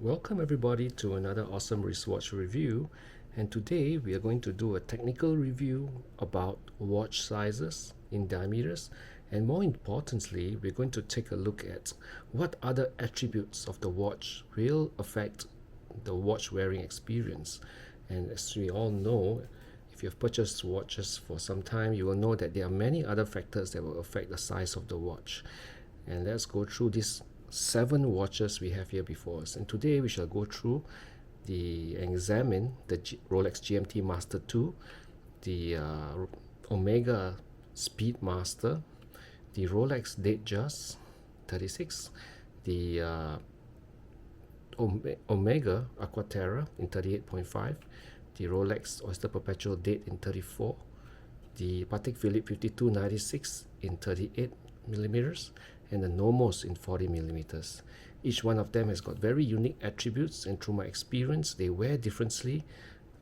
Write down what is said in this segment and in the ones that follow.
Welcome everybody to another awesome wristwatch review, and today we are going to do a technical review about watch sizes in diameters, and more importantly we're going to take a look at what other attributes of the watch will affect the watch wearing experience. And as we all know, if you've purchased watches for some time, you will know that there are many other factors that will affect the size of the watch. And let's go through these 7 watches we have here before us, and today we shall go through examine the Rolex GMT Master 2, the Omega Speedmaster, the Rolex Datejust 36, the Omega Aqua Terra in 38.5, the Rolex Oyster Perpetual Date in 34, the Patek Philippe 5296 in 38 millimeters, and the Nomos in 40 millimeters. Each one of them has got very unique attributes, and through my experience they wear differently,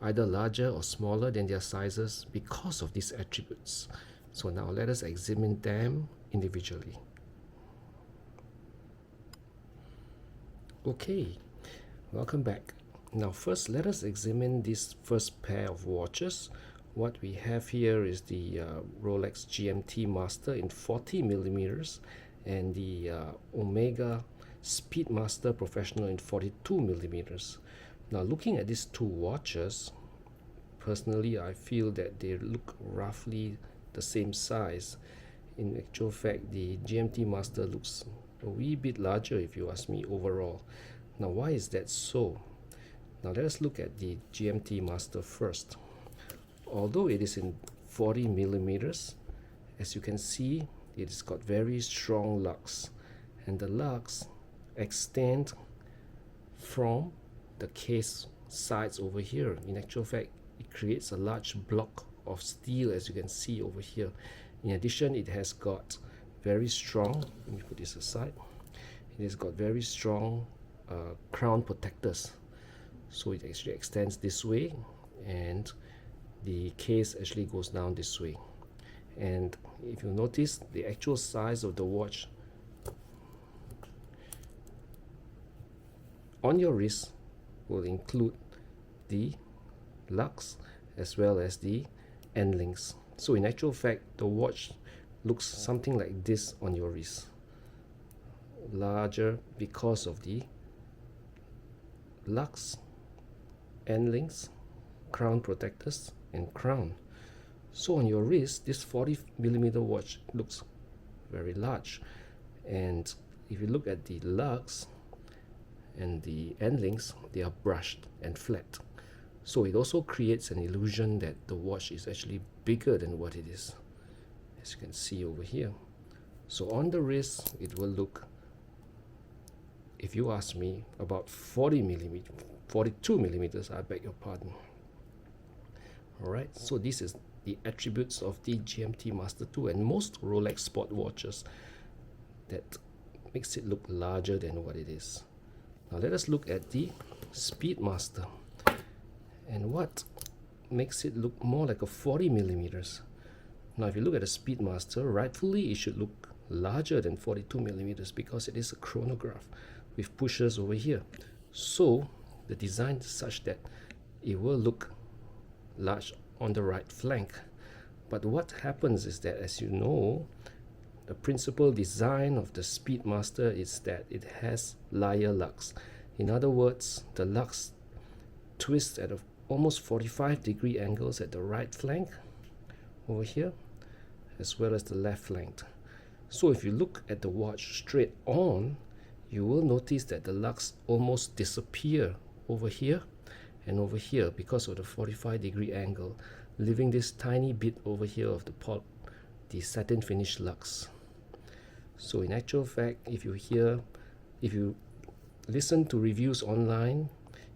either larger or smaller than their sizes because of these attributes. So now let us examine them individually. Okay, welcome back. Now first let us examine this first pair of watches. What we have here is the Rolex GMT Master in 40 millimeters and the Omega Speedmaster Professional in 42 millimeters. Now looking at these two watches, personally I feel that they look roughly the same size. In actual fact, the GMT Master looks a wee bit larger if you ask me overall. Now why is that so? Now let us look at the GMT Master first. Although it is in 40 millimeters, as you can see, it has got very strong lugs, and the lugs extend from the case sides over here. In actual fact, it creates a large block of steel, as you can see over here. In addition, it has got very strong, let me put this aside, it has got very strong crown protectors. So it actually extends this way, and the case actually goes down this way. And if you notice, the actual size of the watch on your wrist will include the lugs as well as the end links. So in actual fact, the watch looks something like this on your wrist, larger because of the lugs, end links, crown protectors, and crown. So on your wrist, this 40 millimeter watch looks very large, and if you look at the lugs and the end links, they are brushed and flat. So it also creates an illusion that the watch is actually bigger than what it is, as you can see over here. So on the wrist, it will look, if you ask me, about 42 millimeters, I beg your pardon. Alright, so this is the attributes of the GMT Master 2 and most Rolex sport watches that makes it look larger than what it is. Now let us look at the Speedmaster, and what makes it look more like a 40 millimeters. Now if you look at the Speedmaster, rightfully it should look larger than 42 millimeters because it is a chronograph with pushers over here. So the design is such that it will look large on the right flank. But what happens is that, as you know, the principal design of the Speedmaster is that it has liar lugs. In other words, the lugs twist at almost 45-degree angles at the right flank over here, as well as the left flank. So if you look at the watch straight on, you will notice that the lugs almost disappear over here and over here because of the 45-degree angle, leaving this tiny bit over here of the satin finish lugs. So in actual fact, if you listen to reviews online,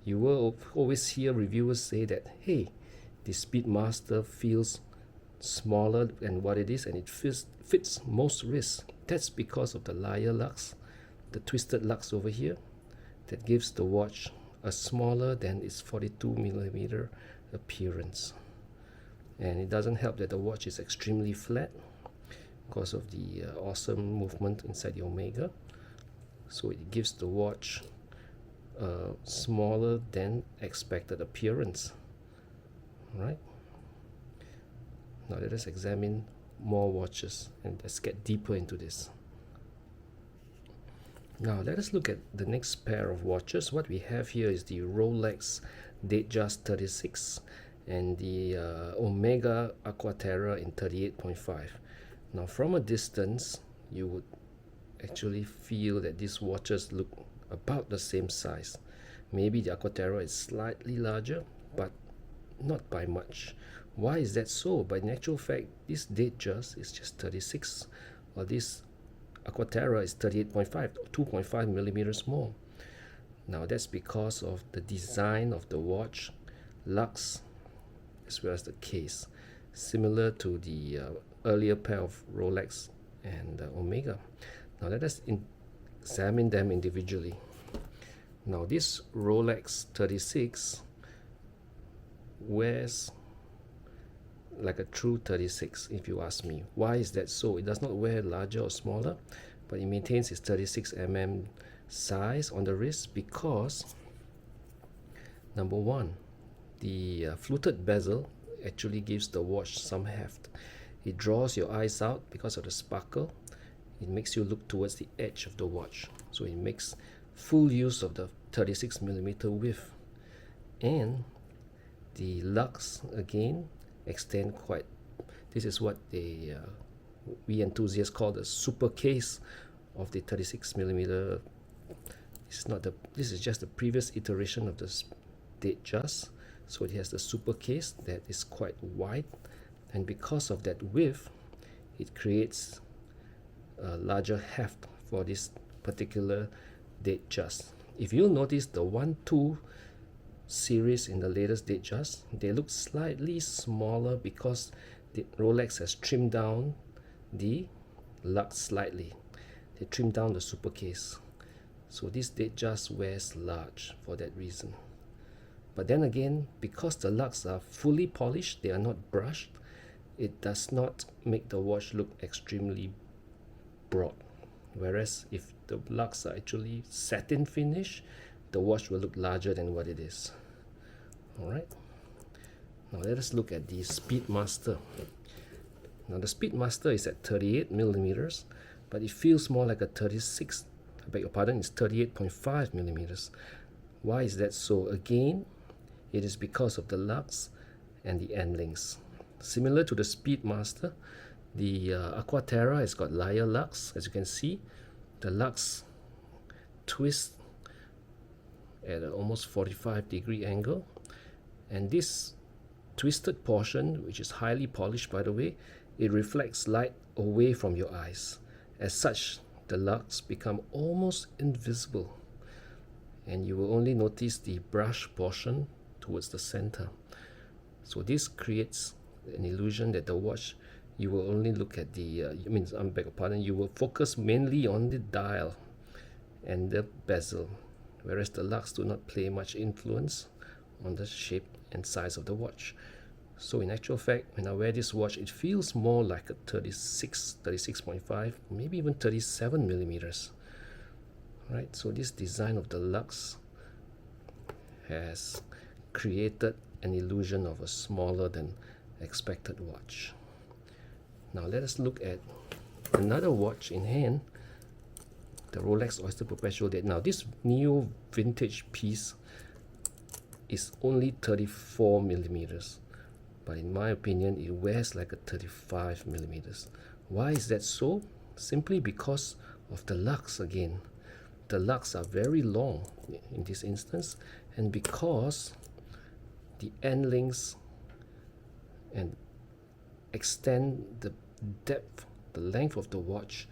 you will always hear reviewers say that, hey, the Speedmaster feels smaller than what it is, and it fits most wrists. That's because of the liar lugs, the twisted lugs over here, that gives the watch a smaller than its 42 millimeter appearance. And it doesn't help that the watch is extremely flat because of the awesome movement inside the Omega. So it gives the watch smaller than expected appearance. Right? Now let us examine more watches and let's get deeper into this. Now let us look at the next pair of watches. What we have here is the Rolex Datejust 36 and the Omega Aqua Terra in 38.5. Now from a distance, you would actually feel that these watches look about the same size. Maybe the Aqua Terra is slightly larger, but not by much. Why is that so? But in actual fact, this Datejust is just 36, while this Aqua Terra is 38.5, 2.5 millimeters more. Now that's because of the design of the watch, lux, as well as the case, similar to the earlier pair of Rolex and Omega. Now let us examine them individually. Now this Rolex 36 wears like a true 36, if you ask me. Why is that so? It does not wear larger or smaller, but it maintains its 36 mm size on the wrist because, number one, the fluted bezel actually gives the watch some heft. It draws your eyes out because of the sparkle. It makes you look towards the edge of the watch, so it makes full use of the 36 millimeter width. And the lux again extend quite. This is what we enthusiasts call the super case of the 36 millimeter. This is just the previous iteration of the Datejust. So it has the super case that is quite wide, and because of that width, it creates a larger heft for this particular Datejust. If you'll notice, the 1-2 series in the latest Datejust, they look slightly smaller because the Rolex has trimmed down the lux slightly. They trimmed down the super case. So this Datejust wears large for that reason. But then again, because the lux are fully polished, they are not brushed, it does not make the watch look extremely broad. Whereas if the lux are actually satin finish, the watch will look larger than what it is. Alright, now let us look at the Speedmaster. Now the Speedmaster is at 38 millimeters, but it feels more like a 36, I beg your pardon, it's 38.5 millimeters. Why is that so? Again, it is because of the lux and the end links. Similar to the Speedmaster, the Aqua Terra has got lighter lux. As you can see, the lux twists at an almost 45-degree angle, and this twisted portion, which is highly polished by the way, it reflects light away from your eyes. As such, the lux become almost invisible, and you will only notice the brush portion towards the center. So this creates an illusion that the watch, you will only look at the I beg your pardon, you will focus mainly on the dial and the bezel, whereas the lux do not play much influence on the shape and size of the watch. So in actual fact, when I wear this watch, it feels more like a 36, 36.5, maybe even 37 millimeters. Right, so this design of the lux has created an illusion of a smaller than expected watch. Now let us look at another watch in hand, the Rolex Oyster Perpetual Date. Now this new vintage piece is only 34 millimeters, but in my opinion it wears like a 35 millimeters. Why is that so? Simply because of the lux again. The lux are very long in this instance, and because the end links and extend the depth, the length of the watch,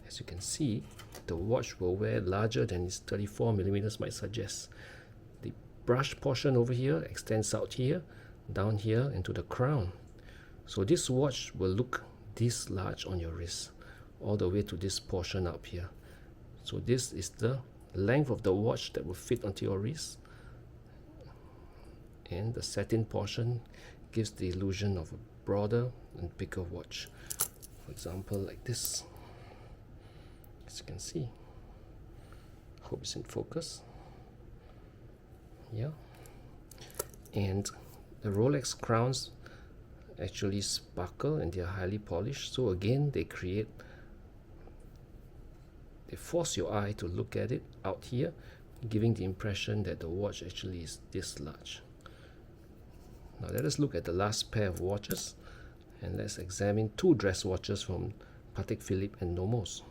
as you can see, the watch will wear larger than its 34 millimeters might suggest. The brush portion over here extends out here, down here, and to the crown. So this watch will look this large on your wrist, all the way to this portion up here. So this is the length of the watch that will fit onto your wrist, and the satin portion gives the illusion of a broader and bigger watch. For example, like this, as you can see. Hope it's in focus. Yeah, and the Rolex crowns actually sparkle and they are highly polished, so again they force your eye to look at it out here, giving the impression that the watch actually is this large. Now let us look at the last pair of watches, and let's examine two dress watches from Patek Philippe and Nomos.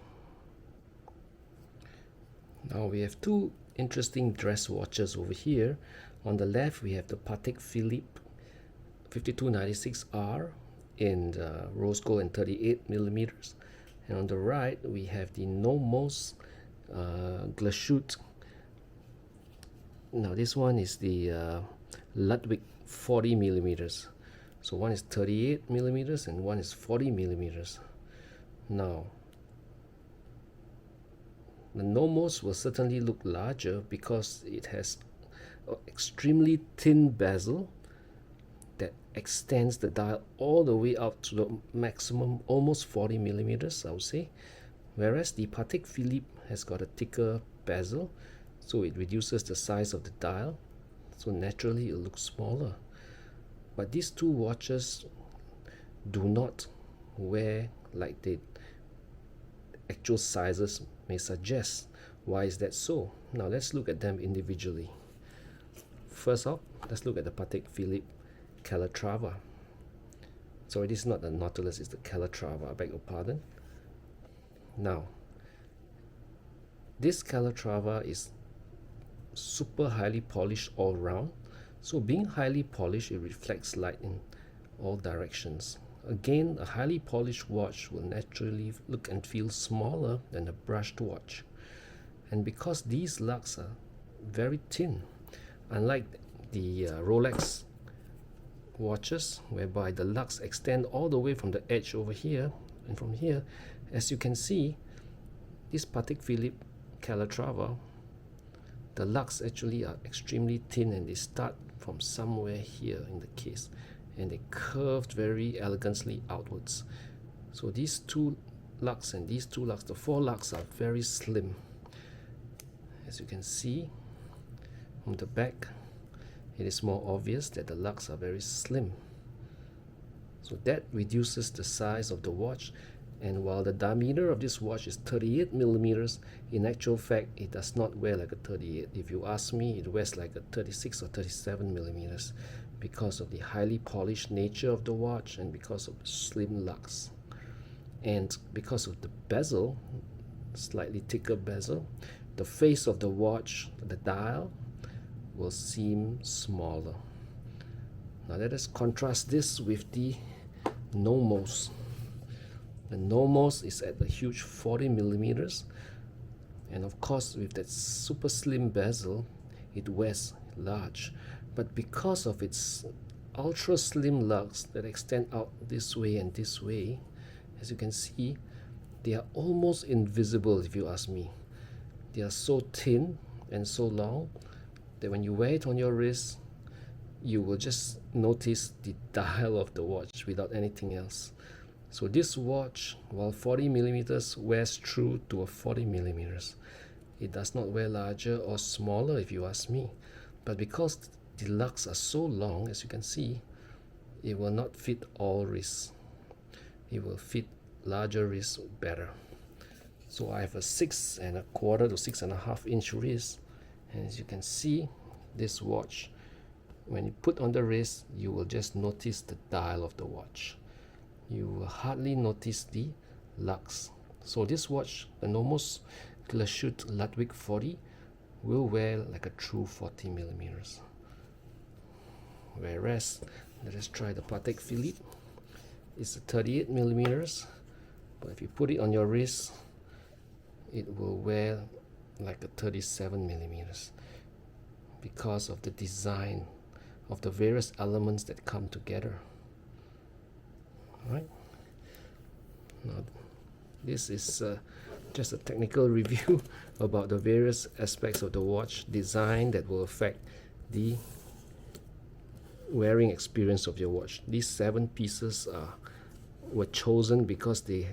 Now we have two interesting dress watches over here. On the left we have the Patek Philippe 5296R in rose gold and 38mm, and on the right we have the Nomos Glashut. Now this one is the Ludwig 40mm, so one is 38mm and one is 40mm. Now the Nomos will certainly look larger because it has an extremely thin bezel that extends the dial all the way out to the maximum almost 40mm, I would say, whereas the Patek Philippe has got a thicker bezel, so it reduces the size of the dial, so naturally it looks smaller. But these two watches do not wear like the actual sizes may suggest. Why is that so? Now let's look at them individually. First off, let's look at the Patek Philippe Calatrava. Sorry, this is not the Nautilus, it's the Calatrava, I beg your pardon. Now, this Calatrava is super highly polished all round. So being highly polished, it reflects light in all directions. Again, a highly polished watch will naturally look and feel smaller than a brushed watch. And because these lugs are very thin, unlike the Rolex watches, whereby the lugs extend all the way from the edge over here, and from here, as you can see, this Patek Philippe Calatrava, the lugs actually are extremely thin and they start from somewhere here in the case and they curved very elegantly outwards. So these two lugs and these two lugs, the four lugs, are very slim. As you can see from the back, it is more obvious that the lugs are very slim. So that reduces the size of the watch, and while the diameter of this watch is 38mm, in actual fact it does not wear like a 38. If you ask me, it wears like a 36 or 37mm because of the highly polished nature of the watch and because of the slim lugs. And because of the bezel, slightly thicker bezel, the face of the watch, the dial, will seem smaller. Now let us contrast this with the Nomos. The Nomos is at a huge 40mm, and of course with that super slim bezel it wears large, but because of its ultra slim lugs that extend out this way and this way, as you can see, they are almost invisible if you ask me. They are so thin and so long that when you wear it on your wrist, you will just notice the dial of the watch without anything else. So this watch, while 40mm, wears true to a 40mm. It does not wear larger or smaller if you ask me. But because the lugs are so long, as you can see, it will not fit all wrists. It will fit larger wrists better. So I have a 6¼ to 6½ inch wrist, and as you can see, this watch, when you put on the wrist, you will just notice the dial of the watch. You will hardly notice the lugs. So this watch, the Nomos Glashut Ludwig 40, will wear like a true 40mm. Whereas, let us try the Patek Philippe. It's a 38mm, but if you put it on your wrist, it will wear like a 37mm because of the design of the various elements that come together. Right? Now, this is just a technical review about the various aspects of the watch design that will affect the wearing experience of your watch. These 7 pieces were chosen because they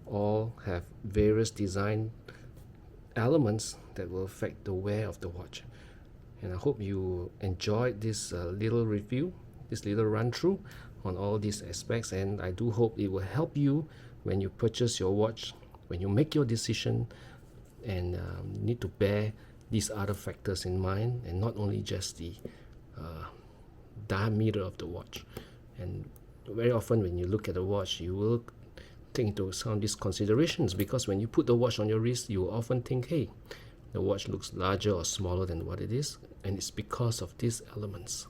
all have various design elements that will affect the wear of the watch. And I hope you enjoyed this little review, this little run through on all these aspects, and I do hope it will help you when you purchase your watch, when you make your decision, and need to bear these other factors in mind, and not only just the diameter of the watch. And very often when you look at a watch, you will take into some of these considerations, because when you put the watch on your wrist, you will often think, hey, the watch looks larger or smaller than what it is, and it's because of these elements.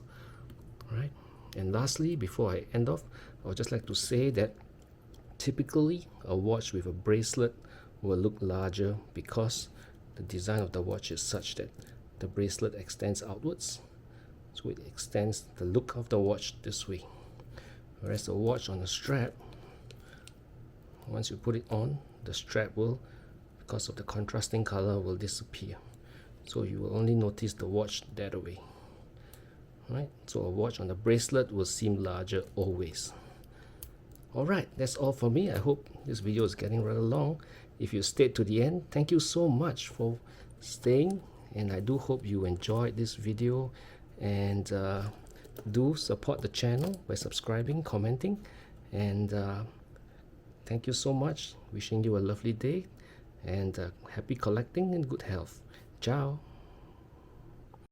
Right? And lastly, before I end off, I would just like to say that typically a watch with a bracelet will look larger because the design of the watch is such that the bracelet extends outwards, so it extends the look of the watch this way. Whereas the watch on a strap, once you put it on, the strap will, because of the contrasting color, will disappear. So you will only notice the watch that way. Right? So a watch on a bracelet will seem larger always. Alright, that's all for me. I hope this video is getting rather long. If you stayed to the end, thank you so much for staying, and I do hope you enjoyed this video, and do support the channel by subscribing, commenting, and thank you so much. Wishing you a lovely day, and happy collecting and good health. Ciao.